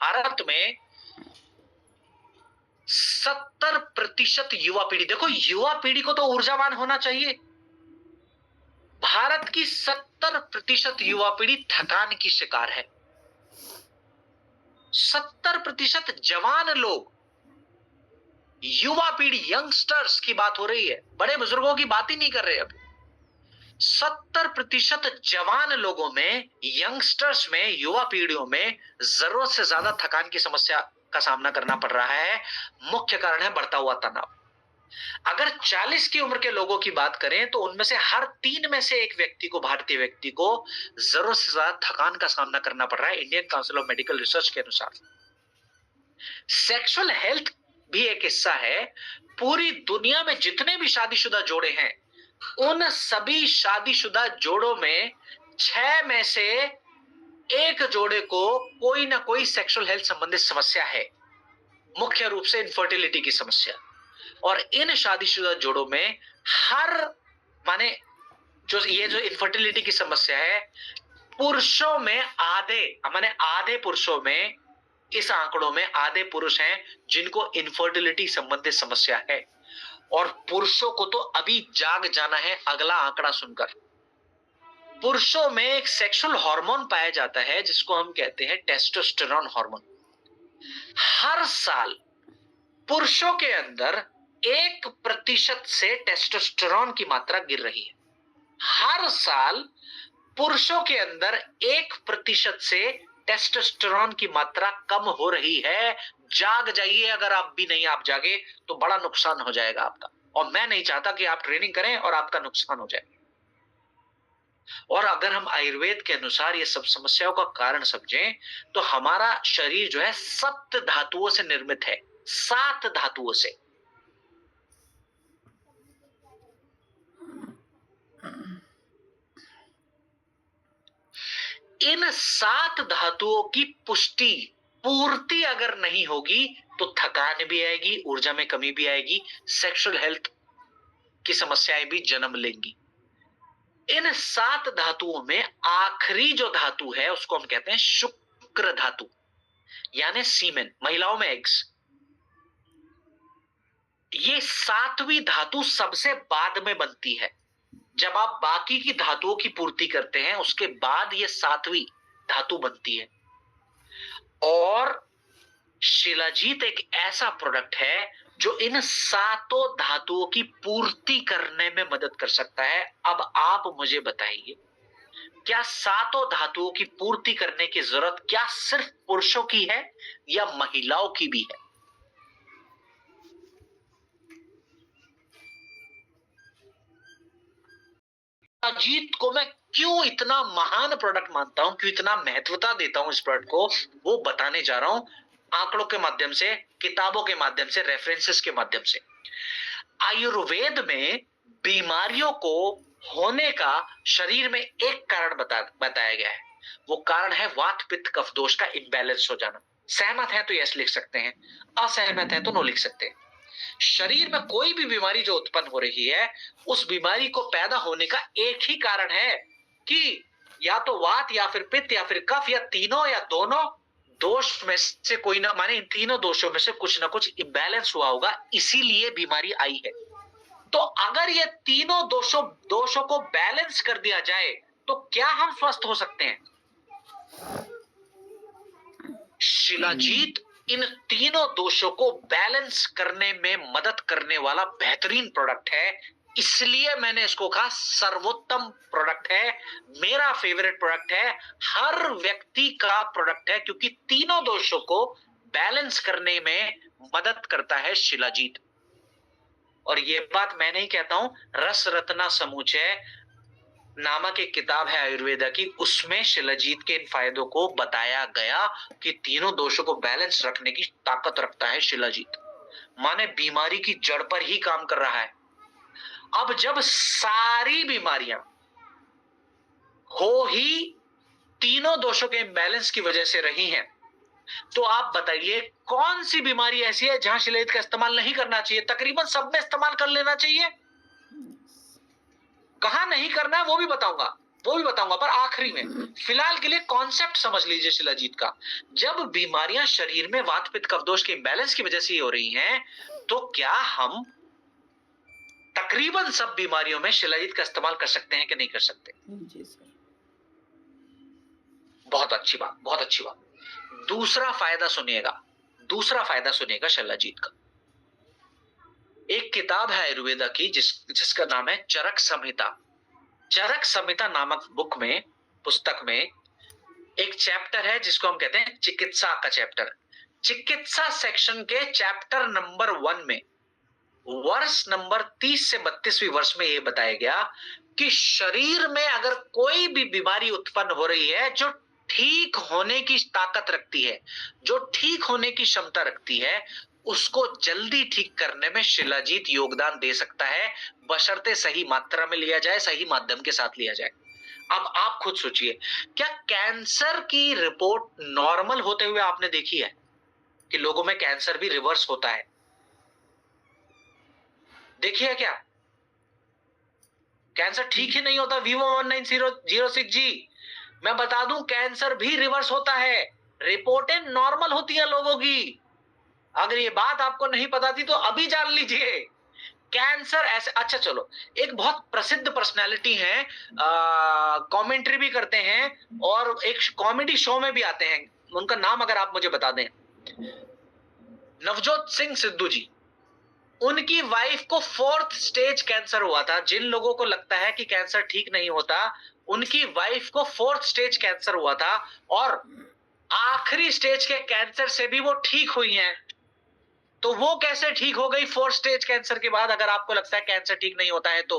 भारत में 70% युवा पीढ़ी, देखो युवा पीढ़ी को तो ऊर्जावान होना चाहिए। भारत की 70% युवा पीढ़ी थकान की शिकार है। 70% जवान लोग, युवा पीढ़ी, यंगस्टर्स की बात हो रही है, बड़े बुजुर्गों की बात ही नहीं कर रहे अभी। 70% जवान लोगों में, यंगस्टर्स में, युवा पीढ़ियों में जरूरत से ज्यादा थकान की समस्या का सामना करना पड़ रहा है। मुख्य कारण है बढ़ता हुआ तनाव। अगर 40 की उम्र के लोगों की बात करें तो उनमें से हर 3 में से एक व्यक्ति को, भारतीय व्यक्ति को जरूरत से ज्यादा थकान का सामना करना पड़ रहा है, Indian council of medical research के अनुसार। सेक्सुअल हेल्थ भी एक हिस्सा है। पूरी दुनिया में जितने भी शादीशुदा जोड़े हैं, उन सभी शादीशुदा जोड़ों में 6 में से एक जोड़े को कोई ना कोई सेक्सुअल हेल्थ संबंधित समस्या है, मुख्य रूप से इनफर्टिलिटी की समस्या। और इन शादीशुदा जोड़ों में हर, माने जो इनफर्टिलिटी की समस्या है, पुरुषों में आधे, माने आधे पुरुषों में, इस आंकड़ों में आधे पुरुष हैं जिनको इनफर्टिलिटी संबंधित समस्या है। और पुरुषों को तो अभी जाग जाना है अगला आंकड़ा सुनकर। पुरुषों में एक सेक्सुअल हार्मोन पाया जाता है जिसको हम कहते हैं टेस्टोस्टेरोन हार्मोन। हर साल पुरुषों के अंदर 1% से टेस्टोस्टेरोन की मात्रा गिर रही है। हर साल पुरुषों के अंदर 1% से टेस्टोस्टेरोन की मात्रा कम हो रही है। जाग जाइए, अगर आप भी नहीं आप जागे तो बड़ा नुकसान हो जाएगा आपका। और मैं नहीं चाहता कि आप ट्रेनिंग करें और आपका नुकसान हो जाए। और अगर हम आयुर्वेद के अनुसार ये सब समस्याओं का कारण समझें तो हमारा शरीर जो है 7 धातुओं से निर्मित है, 7 धातुओं से। इन 7 धातुओं की पुष्टि, पूर्ति अगर नहीं होगी तो थकान भी आएगी, ऊर्जा में कमी भी आएगी, सेक्सुअल हेल्थ की समस्याएं भी जन्म लेंगी। इन 7 धातुओं में आखिरी जो धातु है उसको हम कहते हैं शुक्र धातु, यानी सीमेन, महिलाओं में एग्स। ये 7वीं धातु सबसे बाद में बनती है। जब आप बाकी की धातुओं की पूर्ति करते हैं उसके बाद ये 7वीं धातु बनती है। और शिलाजीत एक ऐसा प्रोडक्ट है जो इन 7 धातुओं की पूर्ति करने में मदद कर सकता है। अब आप मुझे बताइए, क्या 7 धातुओं की पूर्ति करने की जरूरत क्या सिर्फ पुरुषों की है या महिलाओं की भी है? अजीत को मैं क्यों इतना महान प्रोडक्ट मानता हूं, क्यों इतना महत्वता देता हूं इस प्रोडक्ट को, वो बताने जा रहा हूं आंकड़ों के माध्यम से, किताबों के माध्यम से, रेफरेंसेस के माध्यम से। आयुर्वेद में बीमारियों को होने का शरीर में एक कारण बताया गया है। वो कारण है वात पित्त कफ दोष का इम्बैलेंस हो जाना। सहमत है तो यस लिख सकते हैं, असहमत है तो नो लिख सकते हैं। शरीर में कोई भी बीमारी जो उत्पन्न हो रही है, उस बीमारी को पैदा होने का एक ही कारण है कि या तो वात या फिर पित्त या फिर कफ या तीनों या दोनों दोष में से कोई ना, माने इन तीनों दोषों में से कुछ ना कुछ इम्बैलेंस हुआ होगा, इसीलिए बीमारी आई है। तो अगर ये तीनों दोषों को बैलेंस कर दिया जाए तो क्या हम स्वस्थ हो सकते हैं? शिलाजीत इन तीनों दोषों को बैलेंस करने में मदद करने वाला बेहतरीन प्रोडक्ट है, इसलिए मैंने इसको कहा सर्वोत्तम प्रोडक्ट है, मेरा फेवरेट प्रोडक्ट है, हर व्यक्ति का प्रोडक्ट है, क्योंकि तीनों दोषों को बैलेंस करने में मदद करता है शिलाजीत। और ये बात मैं नहीं कहता हूं, रस रत्ना समूचय नामक एक किताब है आयुर्वेदा की, उसमें शिलाजीत के इन फायदों को बताया गया कि तीनों दोषों को बैलेंस रखने की ताकत रखता है शिलाजीत, माने बीमारी की जड़ पर ही काम कर रहा है। अब जब सारी बीमारियां हो ही तीनों दोषों के इम्बैलेंस की वजह से रही हैं, तो आप बताइए कौन सी बीमारी ऐसी है जहां शिलाजीत का इस्तेमाल नहीं करना चाहिए? तकरीबन सब में इस्तेमाल कर लेना चाहिए। कहां नहीं करना है वो भी बताऊंगा। वो भी बताऊंगा, पर आखिरी में फिलहाल के लिए कॉन्सेप्ट समझ लीजिए शिलाजीत का। जब बीमारियां शरीर में वात पित्त कफ दोष के इम्बैलेंस की वजह से ही हो रही हैं, तो क्या हम तकरीबन सब बीमारियों में शिलाजीत का इस्तेमाल कर सकते हैं कि नहीं कर सकते? जी सर। बहुत अच्छी बात, बहुत अच्छी बात। दूसरा फायदा सुनिएगा, दूसरा फायदा सुनिएगा शिलाजीत का। एक किताब है आयुर्वेदा की जिसका नाम है चरक संहिता। चरक संहिता नामक बुक में, पुस्तक में एक चैप्टर है जिसको हम कहते हैं चिकित्सा का चैप्टर। चिकित्सा सेक्शन के चैप्टर नंबर 1 में वर्ष नंबर 30 से 32वीं वर्ष में यह बताया गया कि शरीर में अगर कोई भी बीमारी उत्पन्न हो रही है जो ठीक होने की ताकत रखती है, जो ठीक होने की क्षमता रखती है, उसको जल्दी ठीक करने में शिलाजीत योगदान दे सकता है, बशर्ते सही मात्रा में लिया जाए, सही माध्यम के साथ लिया जाए। अब आप खुद सोचिए, क्या कैंसर की रिपोर्ट नॉर्मल होते हुए आपने देखी है कि लोगों में कैंसर भी रिवर्स होता है? देखिए क्या कैंसर ठीक ही नहीं होता? वीवो 1906 जी, मैं बता दूं कैंसर भी रिवर्स होता है, रिपोर्टें नॉर्मल होती हैं लोगों की। अगर ये बात आपको नहीं पता थी तो अभी जान लीजिए। कैंसर ऐसे, अच्छा चलो, एक बहुत प्रसिद्ध पर्सनालिटी हैं, कमेंट्री भी करते हैं और एक कॉमेडी शो में भी आते हैं, उनका नाम अगर आप मुझे बता दें। नवजोत सिंह सिद्धू जी, उनकी वाइफ को 4th स्टेज कैंसर हुआ था। जिन लोगों को लगता है कि कैंसर ठीक नहीं होता, उनकी वाइफ को 4th स्टेज कैंसर हुआ था और आखिरी स्टेज के कैंसर से भी वो ठीक हुई हैं। तो वो कैसे ठीक हो गई 4th स्टेज कैंसर के बाद, अगर आपको लगता है कैंसर ठीक नहीं होता है तो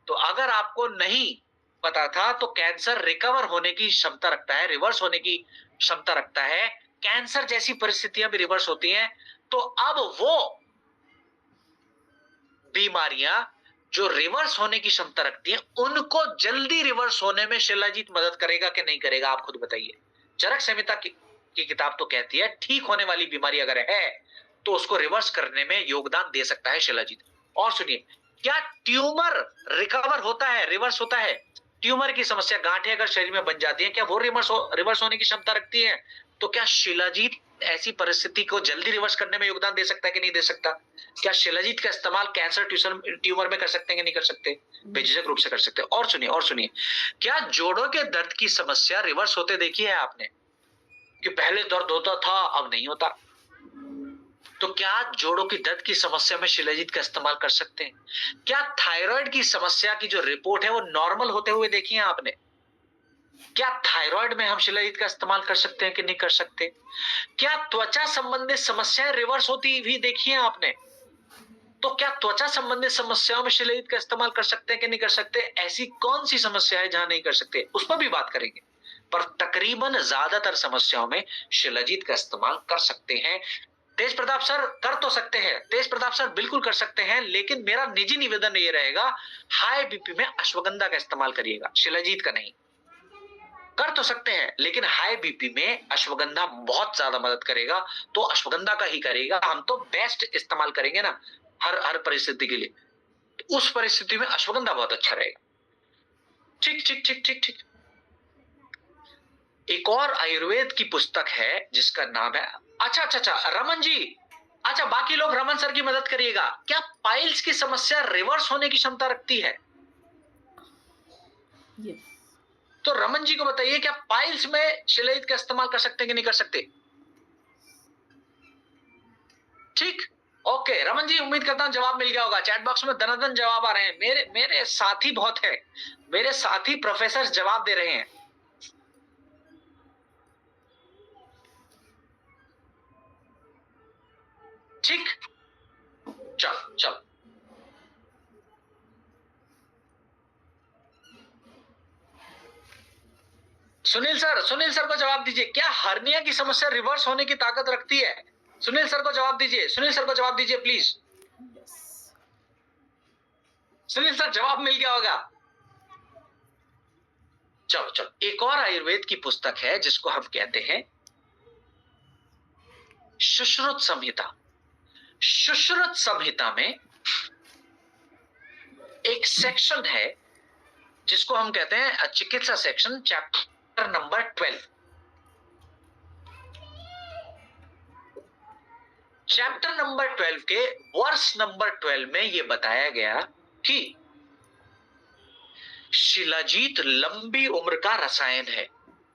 अगर आपको नहीं पता था तो कैंसर रिकवर होने की क्षमता रखता है, रिवर्स होने की क्षमता रखता है। कैंसर जैसी परिस्थितियां भी रिवर्स होती हैं। तो अब वो बीमारियां जो रिवर्स होने की क्षमता रखती हैं, उनको जल्दी रिवर्स होने में शिलाजीत मदद करेगा कि नहीं करेगा, आप खुद बताइए। चरक संहिता की किताब तो कहती है ठीक होने वाली बीमारी अगर है तो उसको रिवर्स करने में योगदान दे सकता है शिलाजीत। और सुनिए, क्या ट्यूमर रिकवर होता है, रिवर्स होता है? ट्यूमर की समस्या, गांठें अगर शरीर में बन जाती है, क्या वो रिवर्स होने की क्षमता रखती है? तो क्या शिलाजीत ऐसी परिस्थिति को जल्दी रिवर्स करने में योगदान दे सकता है कि नहीं दे सकता? क्या शिलाजीत का इस्तेमाल कैंसर ट्यूमर में कर सकते हैं कि नहीं कर सकते? बेझिझक रूप से कर सकते हैं। और सुनिए, क्या जोड़ों के दर्द की समस्या रिवर्स होते देखी है आपने? कि पहले दर्द होता था अब नहीं होता। तो क्या जोड़ों की दर्द की समस्या में शिलाजीत का इस्तेमाल कर सकते हैं? क्या थायराइड की समस्या की जो रिपोर्ट है वो नॉर्मल होते हुए देखी है आपने? क्या थायराइड में हम शिलाजीत का इस्तेमाल कर सकते हैं कि नहीं कर सकते? क्या त्वचा संबंधित समस्याएं रिवर्स होती हुई देखी है आपने? तो क्या त्वचा संबंधित समस्याओं में शिलाजीत का इस्तेमाल कर सकते हैं कि नहीं कर सकते? ऐसी कौन सी समस्या है जहां नहीं कर सकते, उस पर भी बात करेंगे। पर तकरीबन ज्यादातर समस्याओं में शिलाजीत का इस्तेमाल कर सकते हैं। तेज प्रताप सर कर तो सकते हैं, तेज प्रताप सर बिल्कुल कर सकते हैं, लेकिन मेरा निजी निवेदन ये रहेगा, हाई बीपी में अश्वगंधा का इस्तेमाल करिएगा, शिलाजीत का नहीं। कर तो सकते हैं लेकिन हाई बीपी में अश्वगंधा बहुत ज्यादा मदद करेगा, तो अश्वगंधा का ही करेगा। हम तो बेस्ट इस्तेमाल करेंगे ना हर परिस्थिति के लिए, तो उस परिस्थिति में अश्वगंधा बहुत अच्छा रहेगा। ठीक ठीक ठीक ठीक ठीक। एक और आयुर्वेद की पुस्तक है जिसका नाम है, अच्छा, रमन जी, अच्छा बाकी लोग रमन सर की मदद करिएगा। क्या पाइल्स की समस्या रिवर्स होने की क्षमता रखती है? यस। तो रमन जी को बताइए, क्या पाइल्स में शिलाजीत का इस्तेमाल कर सकते हैं कि नहीं कर सकते? ठीक, ओके रमन जी, उम्मीद करता हूं जवाब मिल गया होगा। चैट बॉक्स में दनादन जवाब आ रहे हैं, मेरे साथी बहुत है, मेरे साथी प्रोफेसर जवाब दे रहे हैं। ठीक, चल सुनील सर को जवाब दीजिए, क्या हर्निया की समस्या रिवर्स होने की ताकत रखती है? सुनील सर को जवाब दीजिए, सुनील सर को जवाब दीजिए प्लीज। सुनील सर जवाब मिल गया होगा। चलो, एक और आयुर्वेद की पुस्तक है जिसको हम कहते हैं सुश्रुत संहिता। सुश्रुत संहिता में एक सेक्शन है जिसको हम कहते हैं चिकित्सा section, chapter number 12। Chapter number 12 के वर्स नंबर 12 में यह बताया गया कि शिलाजीत लंबी उम्र का रसायन है,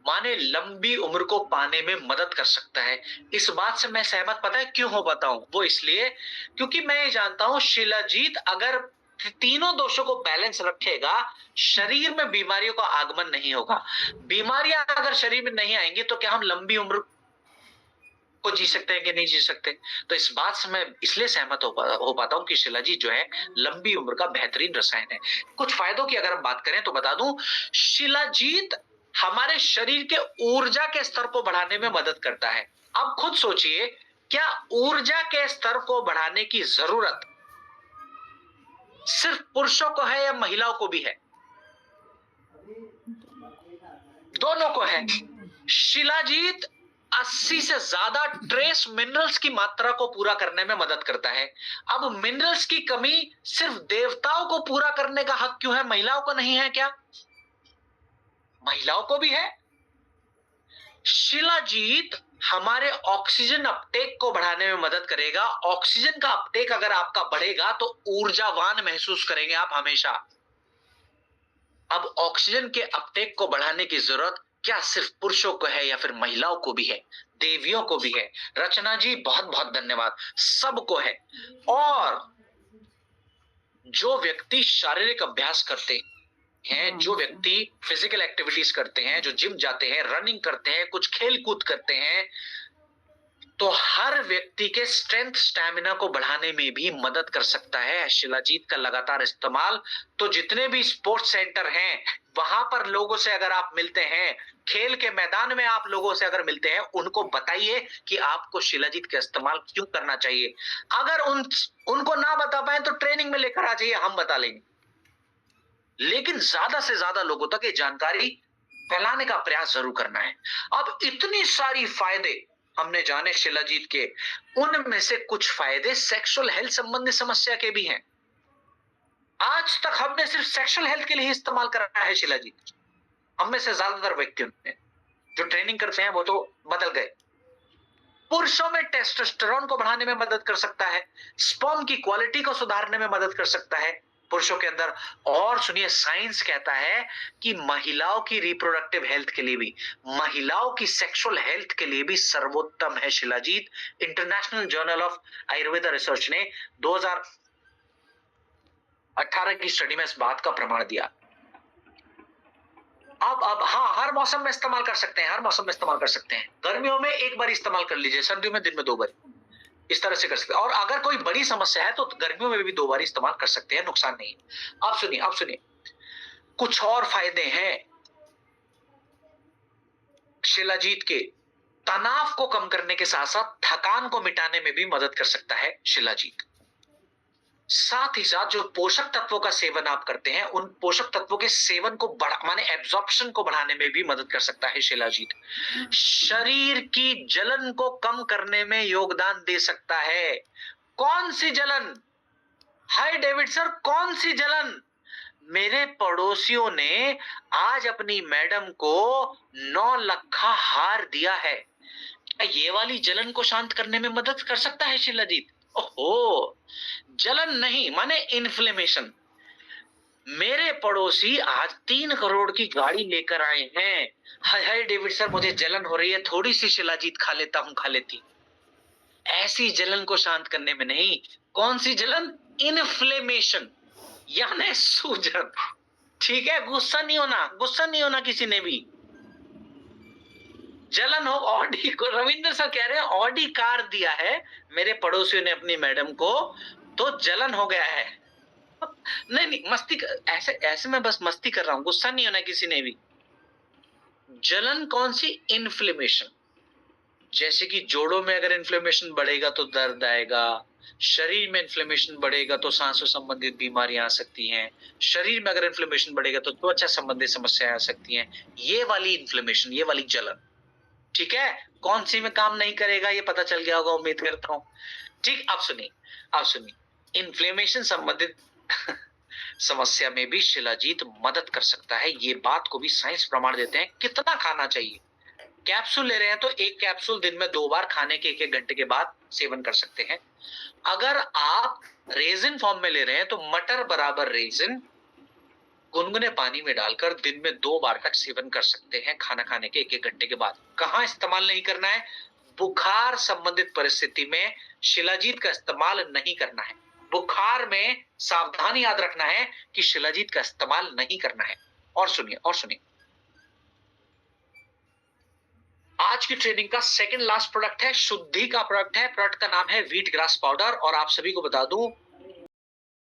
माने लंबी उम्र को पाने में मदद कर सकता है। इस बात से मैं सहमत, पता है क्यों हो बताऊं? वो इसलिए क्योंकि मैं ये जानता हूं शिलाजीत अगर तीनों दोषों को बैलेंस रखेगा, शरीर में बीमारियों का आगमन नहीं होगा। बीमारियां अगर शरीर में नहीं आएंगी तो क्या हम लंबी उम्र को जी सकते हैं कि नहीं जी सकते? तो इस बात से मैं इसलिए सहमत हो पाता हूं कि शिलाजीत जो है लंबी उम्र का बेहतरीन रसायन है। कुछ फायदों की अगर हम बात करें तो बता दूं, शिलाजीत हमारे शरीर के ऊर्जा के स्तर को बढ़ाने में मदद करता है। अब खुद सोचिए, क्या ऊर्जा के स्तर को बढ़ाने की जरूरत सिर्फ पुरुषों को है या महिलाओं को भी है? दोनों को है। शिलाजीत 80 से ज्यादा ट्रेस मिनरल्स की मात्रा को पूरा करने में मदद करता है। अब मिनरल्स की कमी सिर्फ देवताओं को पूरा करने का हक क्यों है, महिलाओं को नहीं है क्या? महिलाओं को भी है। शिलाजीत हमारे ऑक्सीजन अपटेक को बढ़ाने में मदद करेगा। ऑक्सीजन का अपटेक अगर आपका बढ़ेगा तो ऊर्जावान महसूस करेंगे आप हमेशा। अब ऑक्सीजन के अपटेक को बढ़ाने की जरूरत क्या सिर्फ पुरुषों को है या फिर महिलाओं को भी है? देवियों को भी है। रचना जी बहुत बहुत धन्यवाद, सबको है। और जो व्यक्ति शारीरिक अभ्यास करते हैं, जो व्यक्ति फिजिकल एक्टिविटीज करते हैं, जो जिम जाते हैं, रनिंग करते हैं, कुछ खेल कूद करते हैं, तो हर व्यक्ति के स्ट्रेंथ स्टैमिना को बढ़ाने में भी मदद कर सकता है शिलाजीत का लगातार इस्तेमाल। तो जितने भी स्पोर्ट्स सेंटर हैं वहां पर लोगों से अगर आप मिलते हैं, खेल के मैदान में आप लोगों से अगर मिलते हैं, उनको बताइए कि आपको शिलाजीत का इस्तेमाल क्यों करना चाहिए। अगर उनको ना बता पाए तो ट्रेनिंग में लेकर आ जाइए, हम बता लेंगे। लेकिन ज्यादा से ज्यादा लोगों तक ये जानकारी फैलाने का प्रयास जरूर करना है। अब इतनी सारी फायदे हमने जाने शिलाजीत के, उनमें से कुछ फायदे सेक्सुअल हेल्थ संबंधी समस्या के भी हैं। आज तक हमने सिर्फ सेक्सुअल हेल्थ के लिए इस्तेमाल करा है शिलाजीत। हम में से ज्यादातर व्यक्तियों ने जो ट्रेनिंग करते हैं वो तो बदल गए। पुरुषों में टेस्टोस्टेरोन को बढ़ाने में मदद कर सकता है, स्पर्म की क्वालिटी को सुधारने में मदद कर सकता है पुरुषों के अंदर। और सुनिए, साइंस कहता है कि महिलाओं की रिप्रोडक्टिव हेल्थ के लिए भी, महिलाओं की सेक्सुअल हेल्थ के लिए भी सर्वोत्तम है shilajit. International journal of Ayurveda research ने 2018 की स्टडी में इस बात का प्रमाण दिया। अब हाँ, हर मौसम में इस्तेमाल कर सकते हैं, हर मौसम में इस्तेमाल कर सकते हैं। गर्मियों में एक बार इस्तेमाल कर लीजिए, सर्दियों में दिन में 2 बार, इस तरह से कर सकते हैं। और अगर कोई बड़ी समस्या है तो गर्मियों में भी 2 बार इस्तेमाल कर सकते हैं, नुकसान नहीं। अब सुनिए कुछ और फायदे हैं शिलाजीत के। तनाव को कम करने के साथ साथ थकान को मिटाने में भी मदद कर सकता है शिलाजीत। साथ ही साथ जो पोषक तत्वों का सेवन आप करते हैं, उन पोषक तत्वों के सेवन को माने एब्जॉर्प्शन को बढ़ाने में भी मदद कर सकता है शिलाजीत। शरीर की जलन को कम करने में योगदान दे सकता है। कौन सी जलन? हाय डेविड सर, कौन सी जलन? मेरे पड़ोसियों ने आज अपनी मैडम को 9 लखा हार दिया है। क्या ये वाली जलन को शांत करने में मदद कर सकता है शिलाजीत? ओहो, जलन नहीं माने इन्फ्लेमेशन। मेरे पड़ोसी आज 3 करोड़ की गाड़ी लेकर आए हैं। हाय हाय डेविड सर, मुझे जलन हो रही है, थोड़ी सी शिलाजीत खा लेता हूं, खा लेती। ऐसी जलन को शांत करने में नहीं। कौन सी जलन? इन्फ्लेमेशन, यानी सूजन। ठीक है, गुस्सा नहीं होना, गुस्सा नहीं होना किसी ने भी। जलन हो, ऑडी को, रविंद्र सर कह रहे हैं ऑडी कार दिया है मेरे पड़ोसियों ने अपनी मैडम को, तो जलन हो गया है। नहीं, मस्ती ऐसे ऐसे मैं बस मस्ती कर रहा हूं, गुस्सा नहीं होना किसी ने भी। जलन कौन सी? इन्फ्लेमेशन। जैसे कि जोड़ों में अगर इन्फ्लेमेशन बढ़ेगा तो दर्द आएगा, शरीर में इन्फ्लेमेशन बढ़ेगा तो सांसों संबंधित बीमारियां आ सकती हैं, शरीर में अगर इन्फ्लेमेशन बढ़ेगा तो त्वचा संबंधित समस्याएं आ सकती हैं। ये वाली इन्फ्लेमेशन, ये वाली जलन, ठीक है, कौन सी में काम नहीं करेगा ये पता चल गया होगा, उम्मीद करता हूं। ठीक, अब सुनिए इन्फ्लेमेशन संबंधित समस्या में भी शिलाजीत मदद कर सकता है। ये बात को भी साइंस प्रमाण देते हैं। कितना खाना चाहिए? कैप्सूल ले रहे हैं तो एक कैप्सूल दिन में 2 बार खाने के 1-1 घंटे के बाद सेवन कर सकते हैं। अगर आप रेज़िन फॉर्म में ले रहे हैं तो मटर बराबर रेज़िन गुनगुने पानी में डालकर दिन में 2 बार तक सेवन कर सकते हैं खाना खाने के 1-1 घंटे के बाद। कहाँ इस्तेमाल नहीं करना है? बुखार संबंधित परिस्थिति में शिलाजीत का इस्तेमाल नहीं करना है। बुखार में सावधान याद रखना है कि शिलाजीत का इस्तेमाल नहीं करना है। और सुनिए, आज की ट्रेनिंग का सेकंड लास्ट प्रोडक्ट है, शुद्धि का प्रोडक्ट है। प्रोडक्ट का नाम है व्हीट ग्रास पाउडर और आप सभी को बता दूं